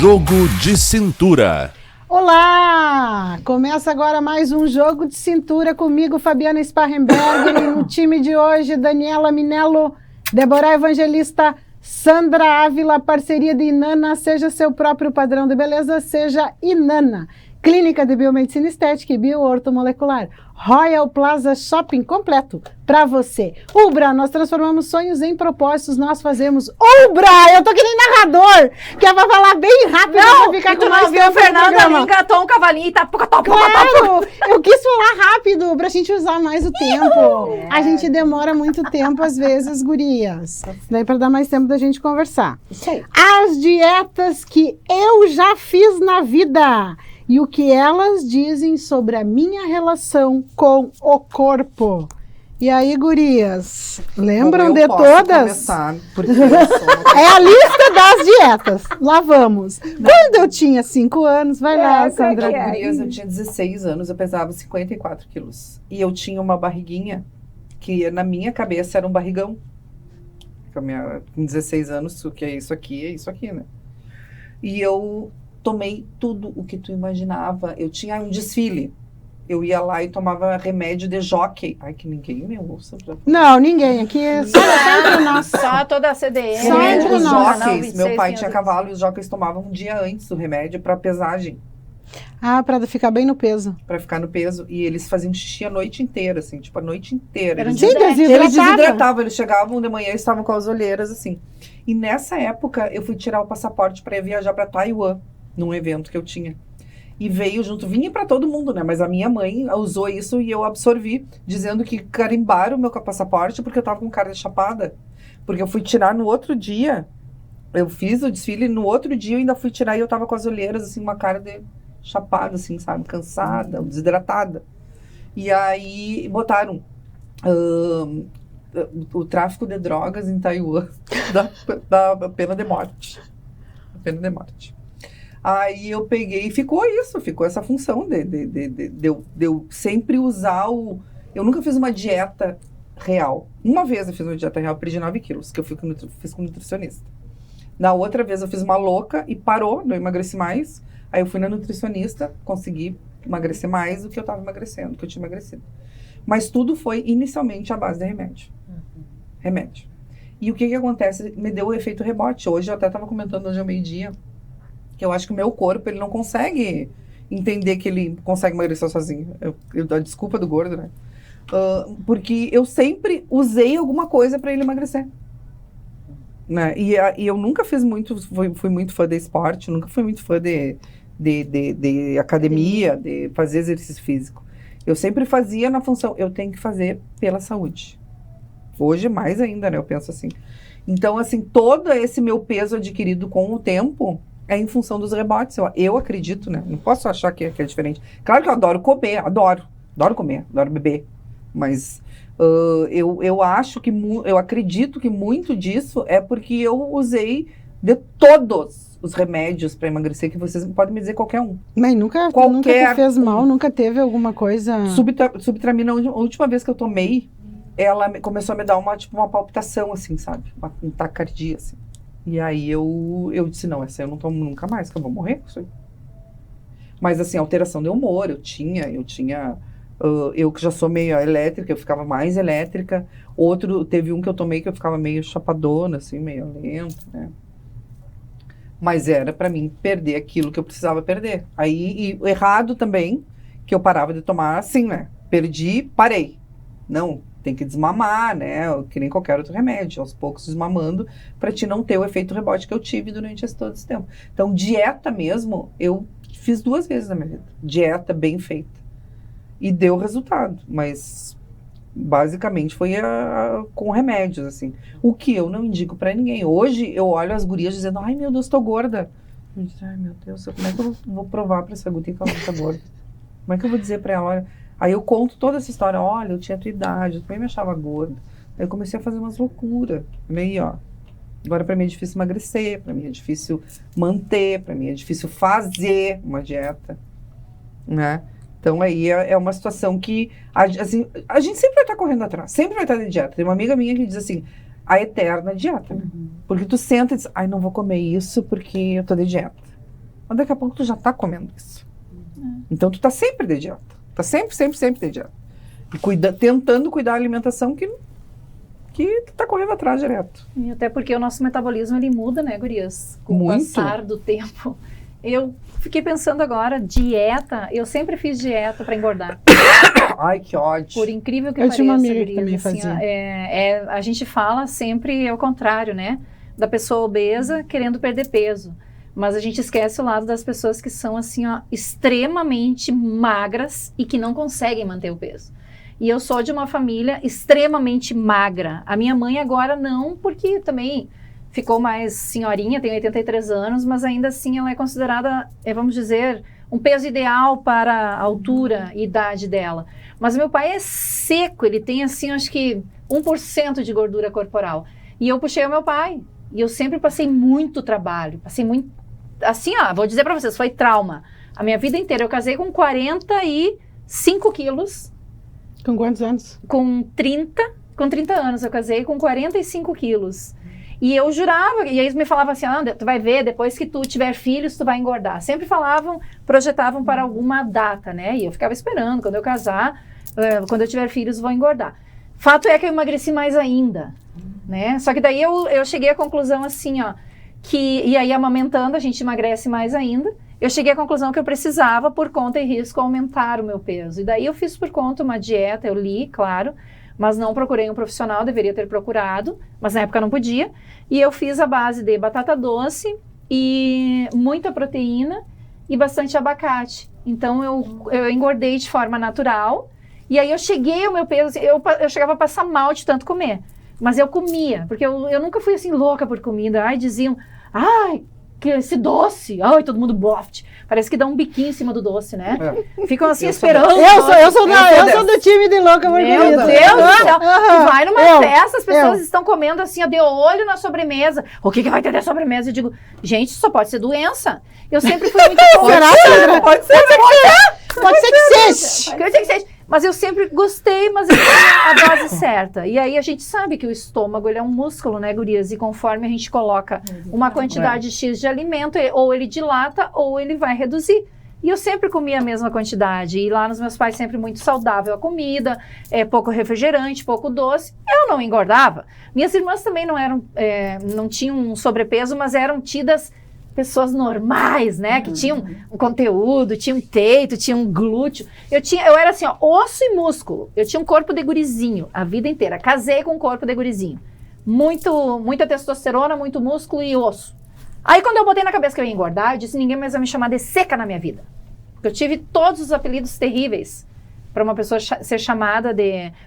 Jogo de Cintura. Olá! Começa agora mais um Jogo de Cintura comigo, Fabiana Sparrenberger, e no time de hoje, Daniela Minello, Deborah Evangelista, Sandra Ávila, parceria de Inana, seja seu próprio padrão de beleza, seja Inana. Clínica de Biomedicina Estética e Bioortomolecular. Royal Plaza Shopping completo para você. Ubra, nós transformamos sonhos em propósitos, nós fazemos Ubra! Eu tô que nem narrador, que é pra falar bem rápido, não, pra ficar tu com mais não viu tempo o Fernando no ali engatou um cavalinho e tá... Claro! Eu quis falar rápido pra gente usar mais o tempo. A gente demora muito tempo às vezes, gurias. Daí pra dar mais tempo da gente conversar. Isso aí. As dietas que eu já fiz na vida e o que elas dizem sobre a minha relação com o corpo. E aí, gurias, lembram de todas? Começar, porque eu sou... É a lista das dietas. Lá vamos. Quando eu tinha 5 anos, vai lá, Sandra. Gurias, eu tinha 16 anos, eu pesava 54 quilos. E eu tinha uma barriguinha que na minha cabeça era um barrigão. Com 16 anos, o que é isso aqui, né? E eu tomei tudo o que tu imaginava. Eu tinha um desfile. Eu ia lá e tomava remédio de jockey. Ai, que ninguém me ouça. Não, ninguém. Aqui é só entre nós. Só toda a CDM. Só entre Os nós. jockeys. Meu pai tinha cavalo e os jockeys tomavam um dia antes do remédio para pesagem. Ah, pra ficar bem no peso. Pra ficar no peso. E eles faziam xixi a noite inteira, assim. Tipo, a noite inteira. Era Eles desidratava. eles chegavam de manhã e estavam com as olheiras, assim. E nessa época, eu fui tirar o passaporte para viajar para Taiwan, num evento que eu tinha. E veio junto, vinha para todo mundo, né? Mas a minha mãe usou isso e eu absorvi, dizendo que carimbaram o meu passaporte porque eu tava com cara de chapada. Porque eu fui tirar no outro dia, eu fiz o desfile, no outro dia eu ainda fui tirar e eu tava com as olheiras, assim, uma cara de chapada, assim, sabe? Cansada, desidratada. E aí botaram o tráfico de drogas em Taiwan da pena de morte. A pena de morte. Aí eu peguei e ficou essa função de eu sempre usar o... Eu nunca fiz uma dieta real. Uma vez eu fiz uma dieta real, eu perdi 9 quilos, que eu fiz com nutricionista. Na outra vez eu fiz uma louca e parou, não emagreci mais. Aí eu fui na nutricionista, consegui emagrecer mais do que eu estava emagrecendo, que eu tinha emagrecido. Mas tudo foi inicialmente à base de remédio. Remédio. E o que acontece? Me deu o efeito rebote. Hoje eu até estava comentando hoje ao meio-dia, que eu acho que o meu corpo, ele não consegue entender que ele consegue emagrecer sozinho. A desculpa do gordo, né? Porque eu sempre usei alguma coisa para ele emagrecer. Né? E eu nunca fui muito fã de esporte, nunca fui muito fã de academia, de fazer exercício físico. Eu sempre fazia na função, eu tenho que fazer pela saúde. Hoje mais ainda, né? Eu penso assim. Então, assim, todo esse meu peso adquirido com o tempo é em função dos rebotes. Eu acredito, né? Não posso achar que é diferente. Claro que eu adoro comer, adoro comer, adoro beber. Mas eu acho que, eu acredito que muito disso é porque eu usei de todos os remédios para emagrecer, que vocês podem me dizer qualquer um. Mas nunca te fez mal, nunca teve alguma coisa... Subtramina, a última vez que eu tomei, ela começou a me dar uma palpitação, assim, sabe? Um taquicardia, assim. E aí eu disse, não, essa eu não tomo nunca mais, que eu vou morrer com isso aí. Mas assim, alteração de humor, eu tinha, eu que já sou meio elétrica, eu ficava mais elétrica. Teve um que eu tomei que eu ficava meio chapadona, assim, meio lenta, né? Mas era pra mim perder aquilo que eu precisava perder. Aí, e errado também, que eu parava de tomar assim, né? Perdi, parei. Não, tem que desmamar, né? Que nem qualquer outro remédio, aos poucos desmamando, para te não ter o efeito rebote que eu tive durante todo esse tempo. Então, dieta mesmo, eu fiz 2 vezes na minha vida. Dieta bem feita. E deu resultado, mas basicamente foi com remédios, assim. O que eu não indico para ninguém. Hoje, eu olho as gurias dizendo, ai, meu Deus, tô gorda. Eu digo, ai, meu Deus, como é que eu vou provar para essa guria que ela não tá gorda? Como é que eu vou dizer para ela, olha... Aí eu conto toda essa história, olha, eu tinha a tua idade, eu também me achava gorda. Aí eu comecei a fazer umas loucuras. Aí, ó, agora pra mim é difícil emagrecer, pra mim é difícil manter, pra mim é difícil fazer uma dieta, né? Então aí é uma situação que, assim, a gente sempre vai estar correndo atrás, sempre vai estar de dieta. Tem uma amiga minha que diz assim, a eterna dieta, né? Porque tu senta e diz, ai, não vou comer isso porque eu tô de dieta. Mas daqui a pouco tu já tá comendo isso. Então tu tá sempre de dieta. Tá sempre de dieta. E tentando cuidar da alimentação que tu tá correndo atrás direto. E até porque o nosso metabolismo, ele muda, né, gurias? Com Muito. o passar do tempo. Eu fiquei pensando agora, dieta, eu sempre fiz dieta para engordar. Ai, que ódio. Por incrível que Eu pareça, tinha uma amiga que gurias, também assim, fazia. a gente fala sempre ao contrário, né? Da pessoa obesa querendo perder peso. Mas a gente esquece o lado das pessoas que são, assim, ó, extremamente magras e que não conseguem manter o peso. E eu sou de uma família extremamente magra. A minha mãe agora não, porque também ficou mais senhorinha, tem 83 anos, mas ainda assim ela é considerada, vamos dizer, um peso ideal para a altura e idade dela. Mas meu pai é seco, ele tem, assim, acho que 1% de gordura corporal. E eu puxei o meu pai. E eu sempre passei muito trabalho, passei muito... Assim, ó, vou dizer pra vocês, foi trauma. A minha vida inteira, eu casei com 45 quilos. Com quantos anos? Com 30 anos eu casei, com 45 quilos. E eu jurava, e eles me falavam assim, tu vai ver, depois que tu tiver filhos, tu vai engordar. Sempre falavam, projetavam para alguma data, né? E eu ficava esperando, quando eu casar, quando eu tiver filhos, vou engordar. Fato é que eu emagreci mais ainda, né? Só que daí eu cheguei à conclusão assim, ó, e aí amamentando a gente emagrece mais ainda. Eu cheguei à conclusão que eu precisava, por conta e risco, aumentar o meu peso. E daí eu fiz por conta uma dieta, eu li, claro, mas não procurei um profissional, deveria ter procurado, mas na época não podia. E eu fiz a base de batata doce e muita proteína e bastante abacate. Então eu engordei de forma natural. E aí eu cheguei ao meu peso, eu chegava a passar mal de tanto comer. Mas eu comia, porque eu nunca fui assim louca por comida. Ai, diziam, ai, que esse doce, ai, todo mundo boft. Parece que dá um biquinho em cima do doce, né? Ficam assim esperando. Eu sou do time de louca por comida. Meu Deus do céu. Tu vai numa festa, as pessoas estão comendo assim, ó, de olho na sobremesa. O que vai ter de sobremesa? Eu digo, gente, isso só pode ser doença. Eu sempre fui muito Será? Pode ser que seja. Mas eu sempre gostei, mas eu tinha a dose certa. E aí a gente sabe que o estômago, ele é um músculo, né, gurias? E conforme a gente coloca uma quantidade X de alimento, ou ele dilata ou ele vai reduzir. E eu sempre comia a mesma quantidade. E lá nos meus pais sempre muito saudável a comida, pouco refrigerante, pouco doce. Eu não engordava. Minhas irmãs também não tinham um sobrepeso, mas eram tidas pessoas normais, né? Que tinham um conteúdo, tinham peito, tinham glúteo. Eu era assim, ó, osso e músculo. Eu tinha um corpo de gurizinho a vida inteira. Casei com um corpo de gurizinho. Muita testosterona, muito músculo e osso. Aí quando eu botei na cabeça que eu ia engordar, eu disse, ninguém mais vai me chamar de seca na minha vida. Eu tive todos os apelidos terríveis para uma pessoa ser chamada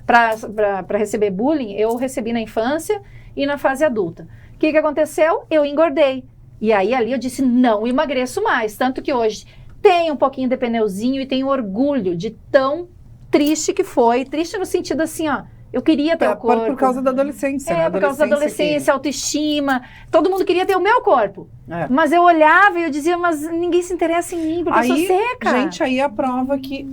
para receber bullying. Eu recebi na infância e na fase adulta. O que aconteceu? Eu engordei. E aí ali eu disse, não emagreço mais. Tanto que hoje tenho um pouquinho de pneuzinho e tenho orgulho de tão triste que foi. Triste no sentido assim, ó, eu queria ter o corpo. Por causa da adolescência, né? Por causa da adolescência, autoestima. Todo mundo queria ter o meu corpo. Mas eu olhava e eu dizia, mas ninguém se interessa em mim, porque eu sou seca. Gente, aí é a prova que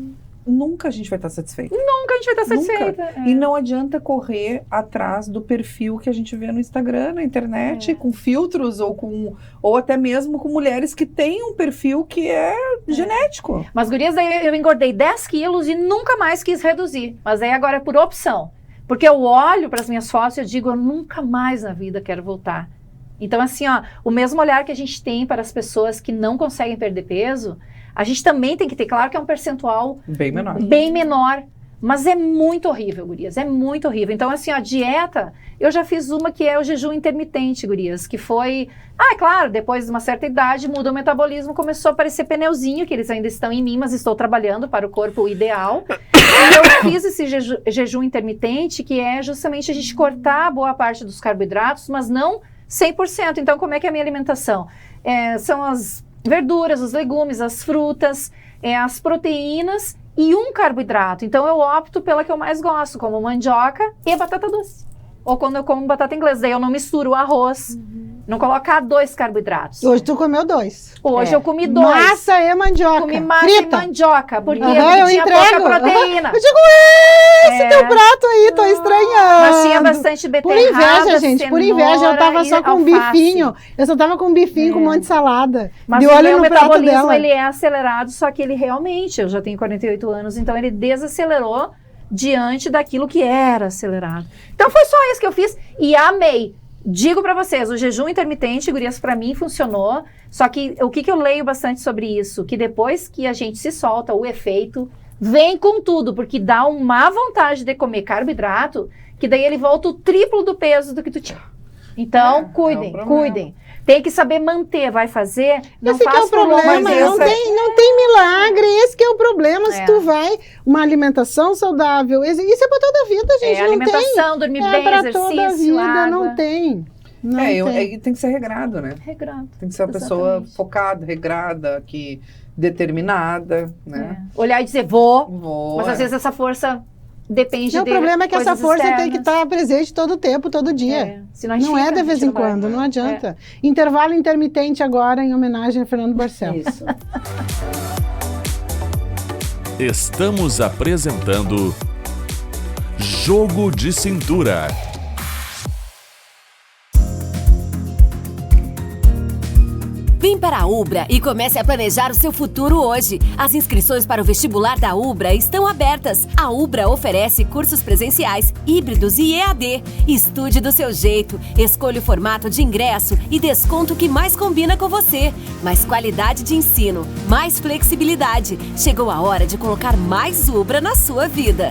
nunca a gente vai estar satisfeita. Nunca a gente vai estar satisfeita. E não adianta correr atrás do perfil que a gente vê no Instagram, na internet, com filtros ou até mesmo com mulheres que têm um perfil que é genético. Mas, gurias, daí eu engordei 10 quilos e nunca mais quis reduzir. Mas aí agora é por opção. Porque eu olho para as minhas fotos e eu digo, eu nunca mais na vida quero voltar. Então, assim, ó, o mesmo olhar que a gente tem para as pessoas que não conseguem perder peso, a gente também tem que ter, claro que é um percentual bem menor, mas é muito horrível, gurias, é muito horrível. Então, assim, a dieta, eu já fiz uma que é o jejum intermitente, gurias, que foi, claro, depois de uma certa idade, muda o metabolismo, começou a aparecer pneuzinho, que eles ainda estão em mim, mas estou trabalhando para o corpo ideal. E eu fiz esse jejum intermitente, que é justamente a gente cortar boa parte dos carboidratos, mas não 100%. Então, como é que é a minha alimentação? São as verduras, os legumes, as frutas, as proteínas e um carboidrato. Então eu opto pela que eu mais gosto, como mandioca e batata doce. Ou quando eu como batata inglesa, daí eu não misturo o arroz, não colocar 2 carboidratos. Hoje tu comeu 2. Hoje eu comi 2. Massa e mandioca. Comi massa frita. e mandioca, porque eu tinha entrego. pouca proteína. Eu digo, esse teu prato aí, tô estranhando. Mas tinha bastante Por beterraba, inveja, gente, por inveja. Eu tava só com um bifinho. Eu só tava com um bifinho com um monte de salada. Mas de o olho meu no prato metabolismo, dela. ele é acelerado, só que ele realmente, eu já tenho 48 anos, então ele desacelerou diante daquilo que era acelerado. Então foi só isso que eu fiz e amei. Digo pra vocês, o jejum intermitente, gurias, pra mim funcionou, só que o que eu leio bastante sobre isso? Que depois que a gente se solta, o efeito vem com tudo, porque dá uma vontade de comer carboidrato, que daí ele volta o triplo do peso do que tu tinha. Então, cuidem. Tem que saber manter, vai fazer, não Esse que é faz o problema, não tem milagre, esse que é o problema, se tu vai, uma alimentação saudável, isso é pra toda a vida, gente, não alimentação, dormir tem. bem, É pra exercício, toda a vida, água. não tem. Não tem. Tem que ser regrado, né? Regrado. Tem que ser uma pessoa focada, regrada, determinada, né? Olhar e dizer, vou, mas às vezes essa força depende de O problema é que essa coisas força tem externas. que estar presente todo o tempo, todo dia. Senão a gente Não é fica, de vez a em gente não vai. quando, não adianta. Intervalo intermitente agora em homenagem a Fernando Barcel. Isso. Estamos apresentando Jogo de Cintura. Vem para a Ubra e comece a planejar o seu futuro hoje. As inscrições para o vestibular da Ubra estão abertas. A Ubra oferece cursos presenciais, híbridos e EAD. Estude do seu jeito, escolha o formato de ingresso e desconto que mais combina com você. Mais qualidade de ensino, mais flexibilidade. Chegou a hora de colocar mais Ubra na sua vida.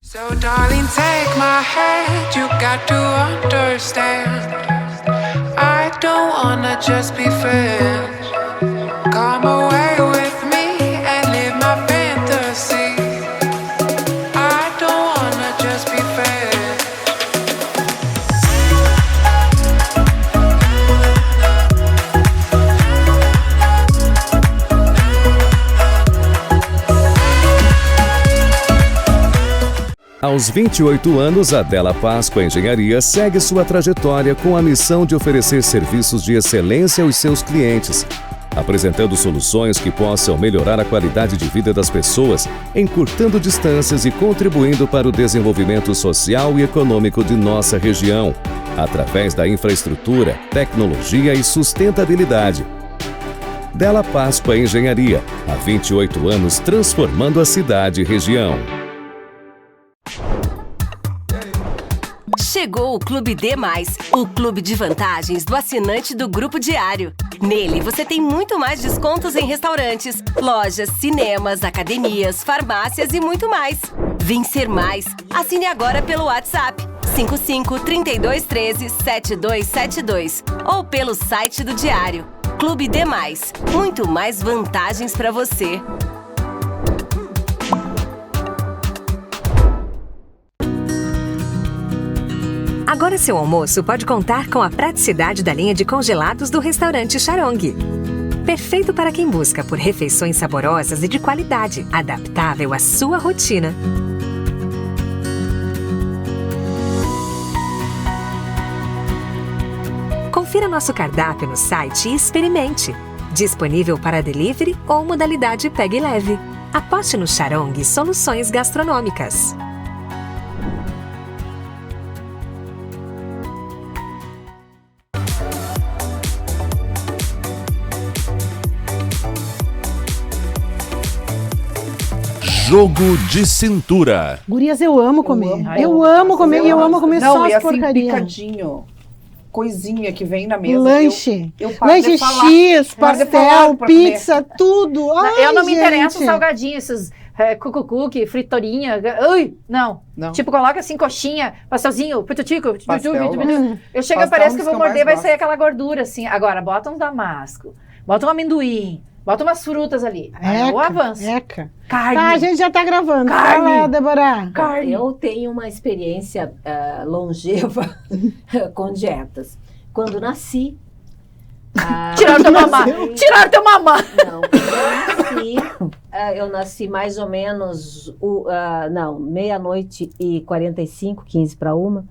So darling, take my hand, you got to understand. I don't wanna just be friends. Come away with me and live my fantasy. I don't wanna just be friends. Aos 28 anos, a Della Páscoa Engenharia segue sua trajetória com a missão de oferecer serviços de excelência aos seus clientes, apresentando soluções que possam melhorar a qualidade de vida das pessoas, encurtando distâncias e contribuindo para o desenvolvimento social e econômico de nossa região, através da infraestrutura, tecnologia e sustentabilidade. Della Páscoa Engenharia, há 28 anos transformando a cidade e região. Chegou o Clube D+, o clube de vantagens do assinante do Grupo Diário. Nele, você tem muito mais descontos em restaurantes, lojas, cinemas, academias, farmácias e muito mais. Vencer mais. Assine agora pelo WhatsApp 55 32 13 7272 ou pelo site do Diário. Clube D+, muito mais vantagens para você. Agora seu almoço pode contar com a praticidade da linha de congelados do restaurante Charong. Perfeito para quem busca por refeições saborosas e de qualidade, adaptável à sua rotina. Confira nosso cardápio no site e experimente. Disponível para delivery ou modalidade Pegue Leve. Aposte no Charong Soluções Gastronômicas. Jogo de Cintura. Gurias, eu amo comer. Ai, Eu amo comer e eu amo comer Não, só e as assim, porcaria. picadinho. Coisinha que vem na mesa. Lanche. Eu paro Lanche de falar. X, Paro de falar pastel, pra pizza, tudo. Ai, Eu não me interesso gente. salgadinho, esses cucucuque, fritorinha. Ui, não. Não. Tipo, coloca assim, coxinha, pastelzinho, pitutico. Pastel, Eu chego, Pastel parece que eu dos vou que eu morder, mais vai sair aquela gordura assim. Agora, bota um damasco, bota um amendoim, bota umas frutas ali. Aí eu avanço. Eca. Carne. Tá, a gente já tá gravando. Carne. Fala, Débora. Carne. Eu tenho uma experiência longeva com dietas. Quando nasci... Tiraram teu mamá. Tiraram teu mamá. Não, quando eu nasci mais ou menos, meia-noite e 45, 15 para 1,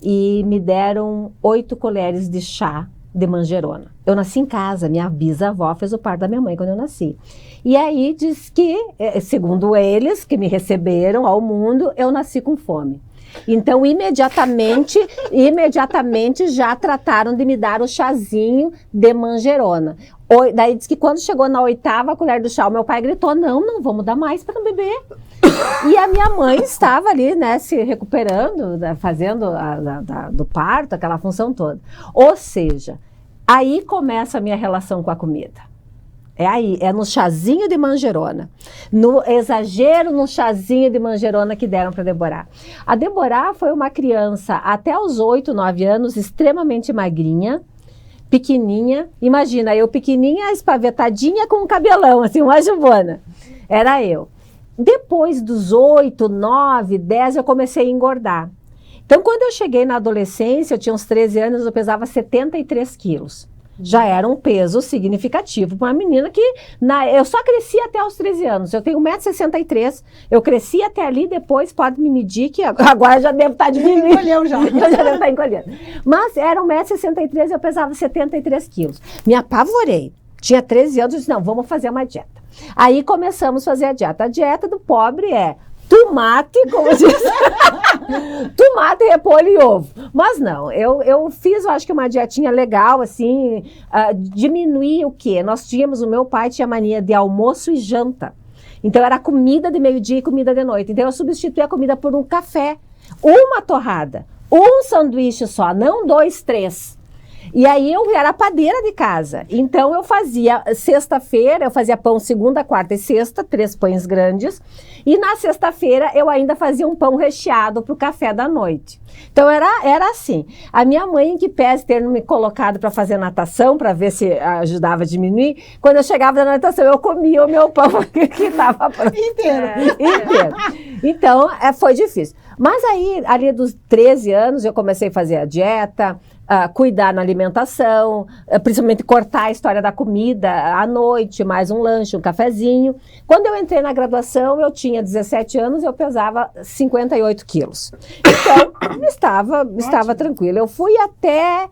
e me deram 8 colheres de chá de manjerona. Eu nasci em casa, minha bisavó fez o parto da minha mãe quando eu nasci. E aí diz que, segundo eles, que me receberam ao mundo, eu nasci com fome. Então, imediatamente já trataram de me dar o chazinho de manjerona. Daí diz que quando chegou na 8ª colher do chá, o meu pai gritou, não vamos dar mais para não beber. E a minha mãe estava ali, né, se recuperando, fazendo do parto, aquela função toda. Ou seja, aí começa a minha relação com a comida. É no chazinho de manjerona, no exagero no chazinho de manjerona que deram para Deborah. A Deborah foi uma criança até os 8, 9 anos, extremamente magrinha, pequenininha. Imagina, eu pequenininha, espavetadinha com um cabelão, assim, uma jubona. Era eu. Depois dos 8, 9, 10, eu comecei a engordar. Então, quando eu cheguei na adolescência, eu tinha uns 13 anos, eu pesava 73 quilos. Já era um peso significativo para uma menina que... eu só cresci até os 13 anos. Eu tenho 1,63 m. Eu cresci até ali, depois pode me medir, que agora já devo estar diminuindo. Encolheu já. Eu já devo estar encolhendo. Mas era 1,63 m e eu pesava 73 quilos. Me apavorei. Tinha 13 anos, eu disse, não, vamos fazer uma dieta. Aí começamos a fazer a dieta. A dieta do pobre é tomate, como diz, tomate, repolho e ovo. Mas não, eu fiz, eu acho que uma dietinha legal, assim, diminuir o quê? O meu pai tinha mania de almoço e janta. Então era comida de meio-dia e comida de noite. Então eu substituí a comida por um café, uma torrada, um sanduíche só, não 2, 3. E aí eu era padeira de casa. Então eu fazia, sexta-feira, eu fazia pão segunda, quarta e sexta, 3 pães grandes. E na sexta-feira eu ainda fazia um pão recheado para o café da noite. Então era assim. A minha mãe, em que pese ter me colocado para fazer natação, para ver se ajudava a diminuir, quando eu chegava da natação eu comia o meu pão que estava pronto. Inteiro. Então foi difícil. Mas aí, ali dos 13 anos, eu comecei a fazer a dieta, cuidar na alimentação, principalmente cortar a história da comida à noite, mais um lanche, um cafezinho. Quando eu entrei na graduação, eu tinha 17 anos, eu pesava 58 quilos. Então, estava tranquila. Eu fui até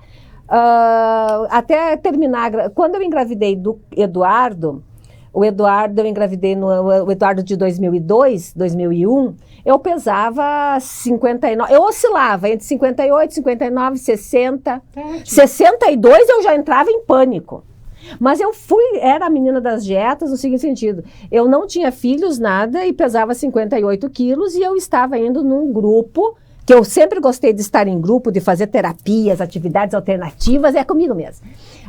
terminar. Quando eu engravidei do Eduardo, o Eduardo de 2002, 2001, eu pesava 59, eu oscilava entre 58, 59, 60, 62 eu já entrava em pânico. Mas era a menina das dietas no seguinte sentido, eu não tinha filhos, nada, e pesava 58 quilos e eu estava indo num grupo, que eu sempre gostei de estar em grupo, de fazer terapias, atividades alternativas, é comigo mesmo.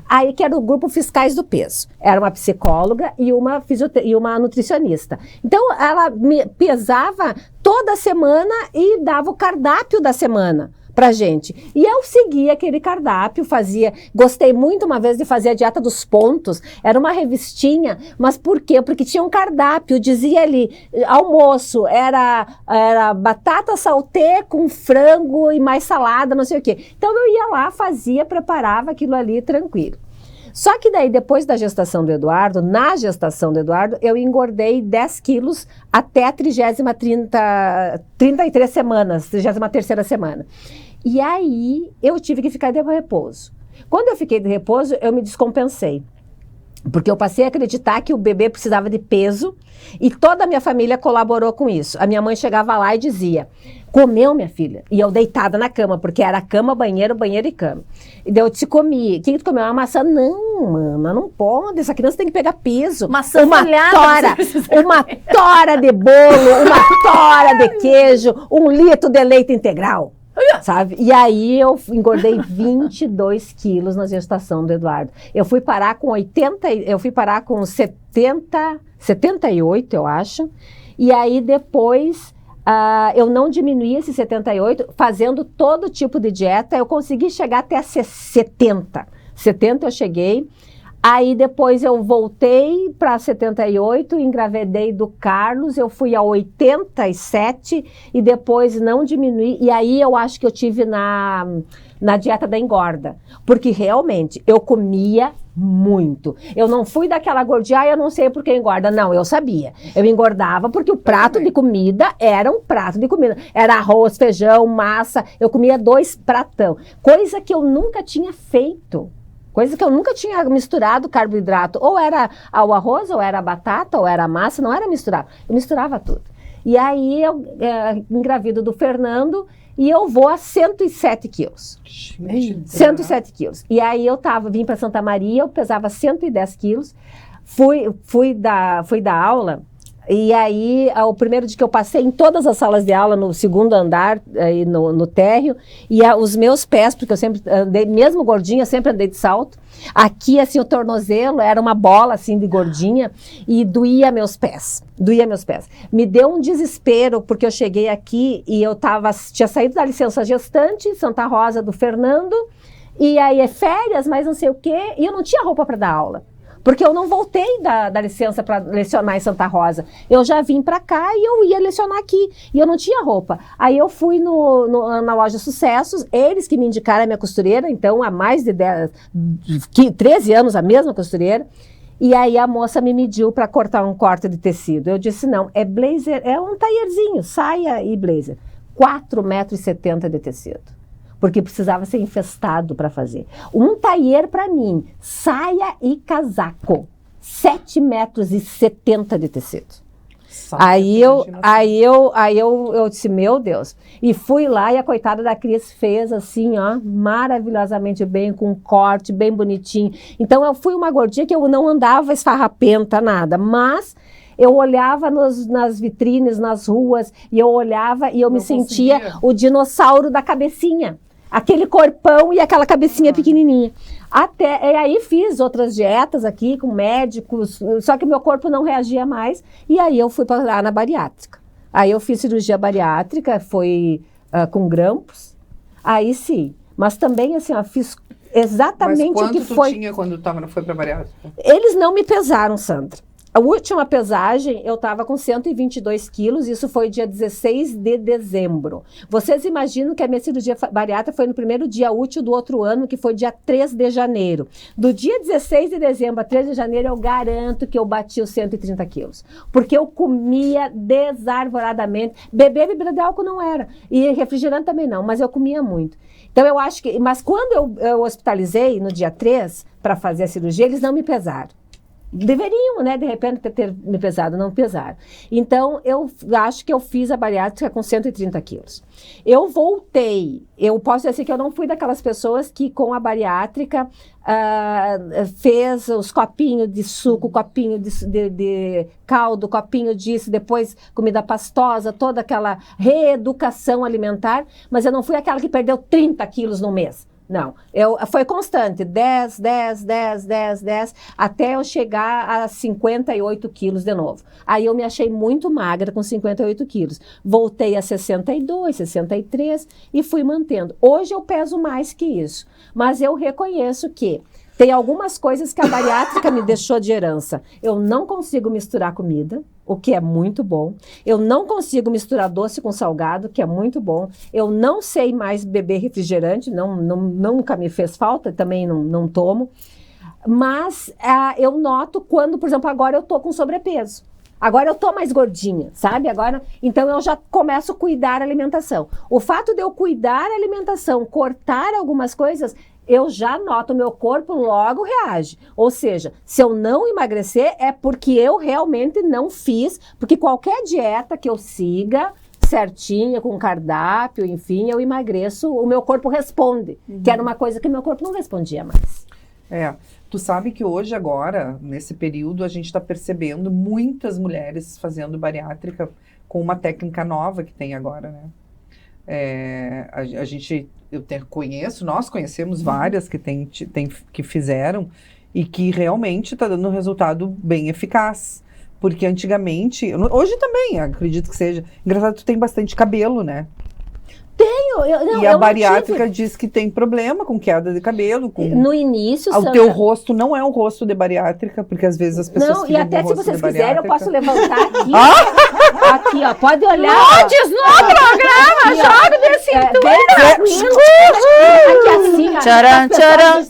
Aí que era o grupo Fiscais do Peso. Era uma psicóloga e uma nutricionista. Então, ela me pesava toda semana e dava o cardápio da semana pra gente. E eu seguia aquele cardápio, gostei muito uma vez de fazer a dieta dos pontos, era uma revistinha, mas por quê? Porque tinha um cardápio, dizia ali, almoço, era batata saltê com frango e mais salada, não sei o quê. Então eu ia lá, preparava aquilo ali tranquilo. Só que daí, depois da gestação do Eduardo, na gestação do Eduardo, eu engordei 10 quilos até a 33ª semana. E aí, eu tive que ficar de repouso. Quando eu fiquei de repouso, eu me descompensei. Porque eu passei a acreditar que o bebê precisava de peso e toda a minha família colaborou com isso. A minha mãe chegava lá e dizia, comeu, minha filha? E eu deitada na cama, porque era cama, banheiro, banheiro e cama. E daí eu disse, comi. O que tu comeu? Uma maçã? Não, mano, não pode. Essa criança tem que pegar peso. Maçã folhada. Uma tora de bolo, uma tora de queijo, 1 litro de leite integral. Sabe? E aí eu engordei 22 quilos na gestação do Eduardo. Eu fui parar com 78, eu acho. E aí depois eu não diminuí esses 78, fazendo todo tipo de dieta, eu consegui chegar até 70. 70 eu cheguei. Aí depois eu voltei para 78, engravidei do Carlos, eu fui a 87 e depois não diminuí. E aí eu acho que eu tive na dieta da engorda, porque realmente eu comia muito. Eu não fui daquela gordinha, eu não sei por que engorda. Não, eu sabia. Eu engordava porque o prato de comida era um prato de comida. Era arroz, feijão, massa. Eu comia 2 pratão. Coisa que eu nunca tinha feito. Coisa que eu nunca tinha misturado carboidrato. Ou era o arroz, ou era a batata, ou era a massa, não era misturado. Eu misturava tudo. E aí eu engravido do Fernando e eu vou a 107 quilos. 107 quilos. E aí vim para Santa Maria, eu pesava 110 quilos. Fui dar aula. E aí, o primeiro dia que eu passei em todas as salas de aula, no segundo andar, aí no térreo, e os meus pés, porque eu sempre andei, mesmo gordinha, sempre andei de salto, aqui, assim, o tornozelo era uma bola, assim, de gordinha, e doía meus pés. Me deu um desespero, porque eu cheguei aqui e tinha saído da licença gestante, Santa Rosa, do Fernando, e aí férias, mas não sei o quê, e eu não tinha roupa para dar aula. Porque eu não voltei da licença para lecionar em Santa Rosa. Eu já vim para cá e eu ia lecionar aqui. E eu não tinha roupa. Aí eu fui na loja Sucessos, eles que me indicaram a minha costureira, então há mais de 13 anos a mesma costureira. E aí a moça me mediu para cortar um corte de tecido. Eu disse, não, é blazer, é um taierzinho, saia e blazer. 4,70 m de tecido. Porque precisava ser infestado para fazer. Um taier para mim, saia e casaco, 7,70 m de tecido. Aí eu disse, meu Deus. E fui lá e a coitada da Cris fez assim, ó, maravilhosamente bem, com um corte bem bonitinho. Então eu fui uma gordinha que eu não andava esfarrapenta, nada, mas eu olhava nas vitrines, nas ruas, e eu olhava e eu me sentia o dinossauro da cabecinha. Aquele corpão e aquela cabecinha pequenininha. E aí fiz outras dietas aqui com médicos, só que meu corpo não reagia mais. E aí eu fui para na bariátrica. Aí eu fiz cirurgia bariátrica, foi com grampos. Aí sim. Mas também assim, fiz exatamente o que foi. Mas quanto tu tinha quando foi para bariátrica? Eles não me pesaram, Sandra. A última pesagem, eu estava com 122 quilos, isso foi dia 16 de dezembro. Vocês imaginam que a minha cirurgia bariátrica foi no primeiro dia útil do outro ano, que foi dia 3 de janeiro. Do dia 16 de dezembro a 3 de janeiro, eu garanto que eu bati os 130 quilos. Porque eu comia desarvoradamente. Bebida de álcool não era. E refrigerante também não, mas eu comia muito. Então eu acho que... Mas quando eu hospitalizei, no dia 3, para fazer a cirurgia, eles não me pesaram. Deveriam, né, de repente, ter me pesado, não pesaram. Então, eu acho que eu fiz a bariátrica com 130 quilos. Eu voltei, eu posso dizer assim que eu não fui daquelas pessoas que com a bariátrica fez os copinhos de suco, copinho de caldo, copinho disso, depois comida pastosa, toda aquela reeducação alimentar, mas eu não fui aquela que perdeu 30 quilos no mês. Não, foi constante, 10, até eu chegar a 58 quilos de novo. Aí eu me achei muito magra com 58 quilos. Voltei a 62, 63 e fui mantendo. Hoje eu peso mais que isso, mas eu reconheço que tem algumas coisas que a bariátrica me deixou de herança. Eu não consigo misturar comida, o que é muito bom. Eu não consigo misturar doce com salgado, que é muito bom. Eu não sei mais beber refrigerante, nunca me fez falta, também não tomo. Mas eu noto quando, por exemplo, agora eu tô com sobrepeso. Agora eu tô mais gordinha, sabe? Então eu já começo a cuidar da alimentação. O fato de eu cuidar da alimentação, cortar algumas coisas, eu já noto, o meu corpo logo reage. Ou seja, se eu não emagrecer, é porque eu realmente não fiz, porque qualquer dieta que eu siga certinha, com cardápio, enfim, eu emagreço, o meu corpo responde, que era uma coisa que meu corpo não respondia mais. Tu sabe que hoje, agora, nesse período, a gente está percebendo muitas mulheres fazendo bariátrica com uma técnica nova que tem agora, né? Nós conhecemos várias que fizeram e que realmente está dando um resultado bem eficaz. Porque antigamente, hoje também, acredito que seja. Engraçado, tu tem bastante cabelo, né? Tenho. E a bariátrica diz que tem problema com queda de cabelo. No início, o teu rosto não é um rosto de bariátrica, porque às vezes as pessoas não, e até se vocês quiserem, eu posso levantar aqui. Aqui, ó, pode olhar. Nudes no programa, joga de cintura. Aqui assim, tcharam, tcharam.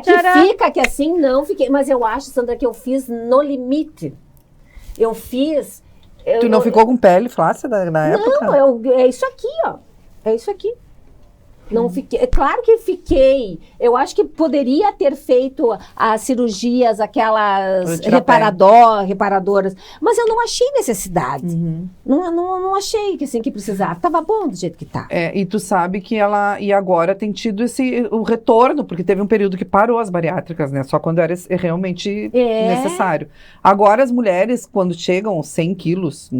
Que fica aqui assim, não fiquei. Mas eu acho, Sandra, que eu fiz no limite. Eu fiz... Tu não ficou com pele flácida na época? Não, é isso aqui, ó. É isso aqui. Não fiquei. Claro que fiquei. Eu acho que poderia ter feito as cirurgias, aquelas reparadoras, mas eu não achei necessidade. Não achei que precisava. Tava bom do jeito que tá. E tu sabe que ela, e agora tem tido o retorno, porque teve um período que parou as bariátricas, né? Só quando era realmente necessário. Agora as mulheres, quando chegam aos 100 quilos,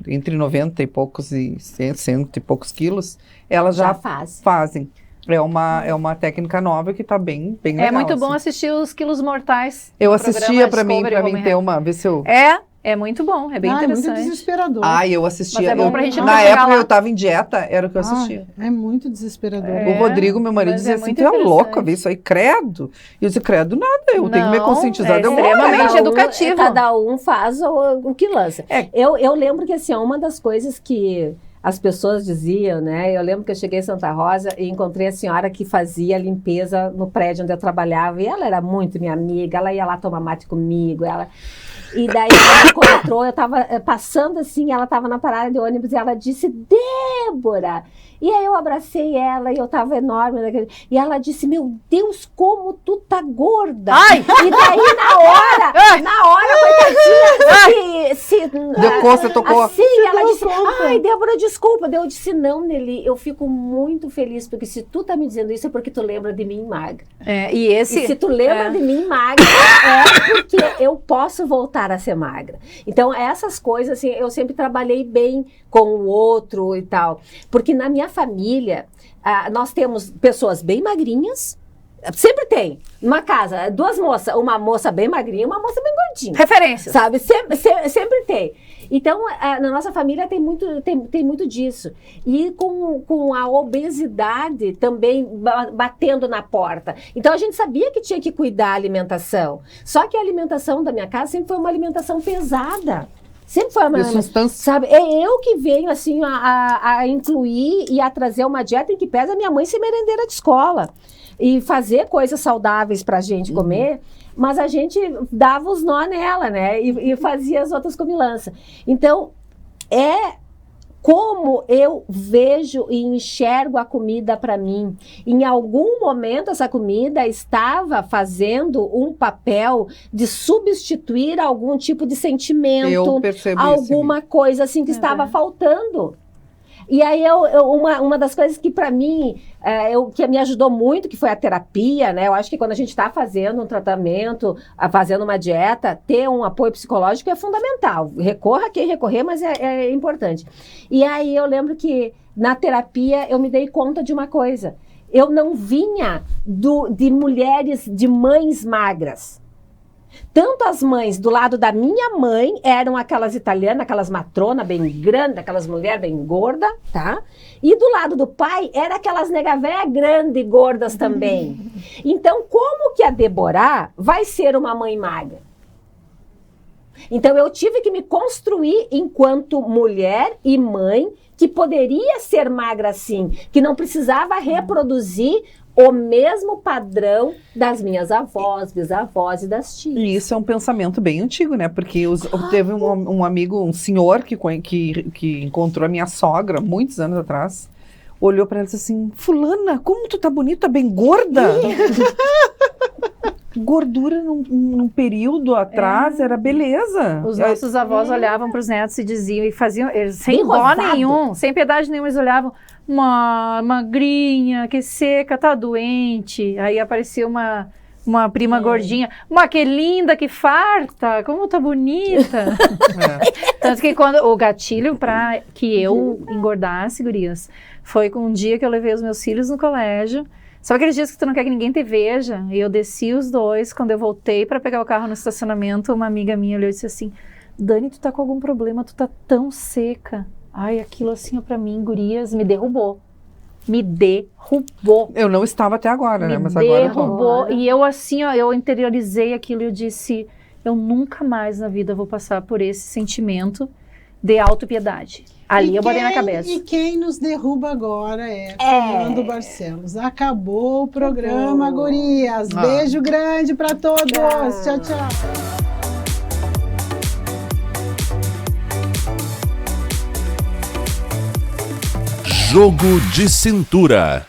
entre 90 e poucos e 100 e poucos quilos, elas já fazem. É uma técnica nova que tá bem legal. É muito bom assistir os Quilos Mortais. Eu assistia pra mim ter uma... Ver se eu... É muito bom, é bem interessante. É muito desesperador. Eu assistia. Mas é bom pra gente na época eu tava em dieta, era o que eu assistia. É muito desesperador. O Rodrigo, meu marido, dizia assim, tu é louca, ver isso aí, credo. E eu disse, credo nada, eu tenho que me conscientizar. É extremamente educativo. Cada um faz o que lança. Eu lembro que, assim, uma das coisas que as pessoas diziam, né? Eu lembro que eu cheguei em Santa Rosa e encontrei a senhora que fazia limpeza no prédio onde eu trabalhava. E ela era muito minha amiga, ela ia lá tomar mate comigo, E daí, quando entrou, eu tava passando assim, ela tava na parada de ônibus e ela disse, Débora! E aí eu abracei ela e eu tava enorme. E ela disse, meu Deus, como tu tá gorda! Ai! E daí, na hora, coitadinha, deu coça, tocou. Assim, ela disse, ai, Débora, desculpa. Daí eu disse, não, Nelly, eu fico muito feliz, porque se tu tá me dizendo isso é porque tu lembra de mim magra. E se tu lembra de mim magra, é porque eu posso voltar a ser magra. Então, essas coisas, assim, eu sempre trabalhei bem com o outro e tal. Porque na minha família, nós temos pessoas bem magrinhas, sempre tem, numa casa, duas moças, uma moça bem magrinha e uma moça bem gordinha. Referências. Sabe? Sempre tem. Então, na nossa família tem muito disso. E com a obesidade também batendo na porta. Então, a gente sabia que tinha que cuidar da alimentação. Só que a alimentação da minha casa sempre foi uma alimentação pesada. Sempre foi uma substância. Sabe? É eu que venho, assim, a incluir e a trazer uma dieta em que pesa minha mãe ser merendeira de escola. E fazer coisas saudáveis pra gente comer, mas a gente dava os nó nela, né? E fazia as outras comilanças. Então, como eu vejo e enxergo a comida para mim. Em algum momento, essa comida estava fazendo um papel de substituir algum tipo de sentimento. Eu percebo alguma coisa assim que estava faltando. E aí, uma das coisas que para mim, que me ajudou muito, que foi a terapia, né? Eu acho que quando a gente está fazendo um tratamento, fazendo uma dieta, ter um apoio psicológico é fundamental. Recorra quem recorrer, mas é importante. E aí eu lembro que na terapia eu me dei conta de uma coisa. Eu não vinha de mulheres, de mães magras. Tanto as mães do lado da minha mãe eram aquelas italianas, aquelas matronas bem grandes, aquelas mulheres bem gordas, tá? E do lado do pai era aquelas nega véia grandes e gordas também. Então, como que a Débora vai ser uma mãe magra? Então, eu tive que me construir enquanto mulher e mãe que poderia ser magra assim, que não precisava reproduzir o mesmo padrão das minhas avós, bisavós e das tias. E isso é um pensamento bem antigo, né? Porque teve um amigo, um senhor que encontrou a minha sogra muitos anos atrás, olhou para ela e disse assim, fulana, como tu tá bonita, bem gorda. Gordura num período atrás era beleza. Os nossos avós olhavam para os netos e diziam, e faziam, eles, sem dó nenhum, sem piedade nenhuma, eles olhavam, uma magrinha, que seca, tá doente. Aí aparecia uma prima gordinha, que linda, que farta, como tá bonita. Tanto que quando o gatilho para que eu engordasse, gurias, foi com um dia que eu levei os meus filhos no colégio. Só aqueles dias que tu não quer que ninguém te veja. E eu desci os dois. Quando eu voltei para pegar o carro no estacionamento, uma amiga minha olhou e disse assim, Dani, tu tá com algum problema? Tu tá tão seca. Ai, aquilo assim, pra mim, gurias, me derrubou. Me derrubou. Eu não estava até agora, né? Mas derrubou. Agora... E eu assim, eu interiorizei aquilo e eu disse, eu nunca mais na vida vou passar por esse sentimento de autopiedade. Ali eu botei na cabeça. E quem nos derruba agora é Fernando Barcelos. Acabou o programa, gurias. Beijo grande para todos. Tchau, tchau. Jogo de Cintura.